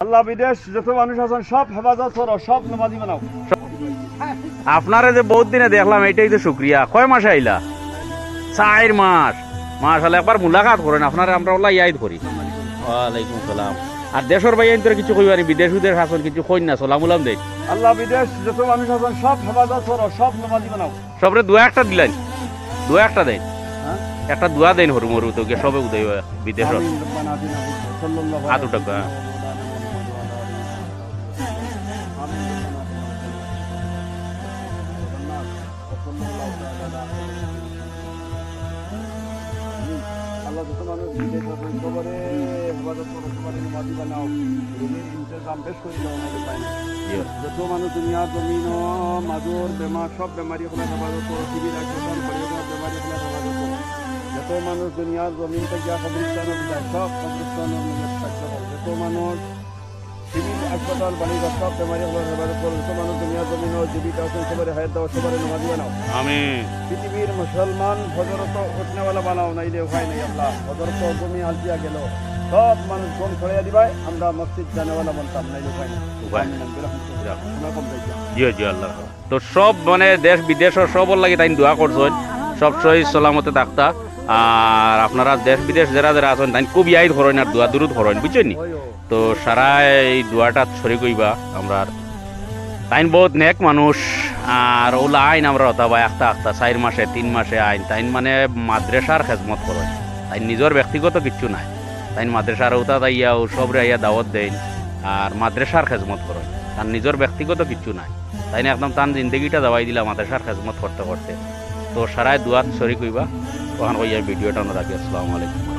আল্লাহ বিদেশ যত মানুষ আছেন সব হেফাজত করো, সব নামাজি বানাও। আপনারে যে বহুত দিনে দেখলাম এটাই তো শুক্রিয়া। কয় মাসে আইলা? 4 মাস। মাশাআল্লাহ, একবার মুলাকাত করেন, আপনারা আমরা ওলা ইয়াদ করি। ওয়ালাইকুম সালাম। আর দেশের বাইরে তোর কিছু কইবানি, বিদেশ আছেন কিছু কই না, সালাম উলাম দেই। আল্লাহ বিদেশ যত মানুষ আছেন সব হেফাজত করো, সব নামাজি বানাও। সবরে দোয়া একটা দিলেন, দোয়া একটা দেন, হ্যাঁ একটা দোয়া দেন হরু মরু তো সবে উদয় বিদেশ আমিন রব্বানা আতিনা সাল্লাল্লাহু আলাইহি আদু টাকা। আল্লাহ যত মানুষ বিদেশ আছেন সবারে হেফাজত করো, সবারে নামাজি বানাও। রুমের ইন্তজাম বেশ করে দাও আমাদের পাইনা। যত মানুষ দুনিয়ার জমিন মাজুর বেমার সব বেমারি হলে হেফাজত করো, টিভি রাখবেন পরিবার বেমারি হলে হেফাজত করো। যত মানুষ দুনিয়ার জমিন থেকে কবরস্থান যায় সব কবরস্থানের মধ্যে থাকতে হবে। যত মানুষ সিভিল হাসপাতাল বাড়িঘর সব বেমারি হলে হেফাজত করো। যত মানুষ দুনিয়ার জমিন জীবিকা আছেন সবারে হায়াত দাও, সবারে নামাজি বানাও। আমিন। পৃথিবীর মুসলমান হজরত উঠনেওয়ালা বানাও, নাইলে উপায় নেই। আল্লাহ হজরত জমি হালতিয়া গেল, সব মানুষ গম ছড়াইয়া দিবাই, আমরা মসজিদ জানেওয়ালা বলতাম, নাইলে উপায় নেই। জি জি আল্লাহ। তো সব মানে দেশ বিদেশের সবর লাগি তাই দোয়া করছেন, সব সহি সালামতে থাকতা। আর আপনারা দেশ বিদেশ যারা যারা আছেন তাই খুব ইয়াদ করেন আর দোয়া দুরুদ করেন, বুঝছেন নি? তো সারা এই দোয়াটা ছড়ি কইবা আমরা। তাইন বহুত নেক মানুষ। আর ওলা আইন আমরা হতা বা একটা 4 মাসে 3 মাসে আইন তাইন মানে মাদ্রাসার খেজমত করেন। তাই নিজের ব্যক্তিগত কিচ্ছু নাই, তাই মাদ্রাসার ওতা তাইয়াও সবরে আইয়া দাওয়াত দেন আর মাদ্রাসার খেজমত করেন। তার নিজের ব্যক্তিগত কিচ্ছু নাই, তাই না একদম তার জিন্দগিটা দাবাই দিলা মাদ্রাসার খেজমত করতে করতে। তো সারাই দুয়াত শরীক হইবা। তখন ওই ভিডিওটা রাখি। আসসালামু আলাইকুম।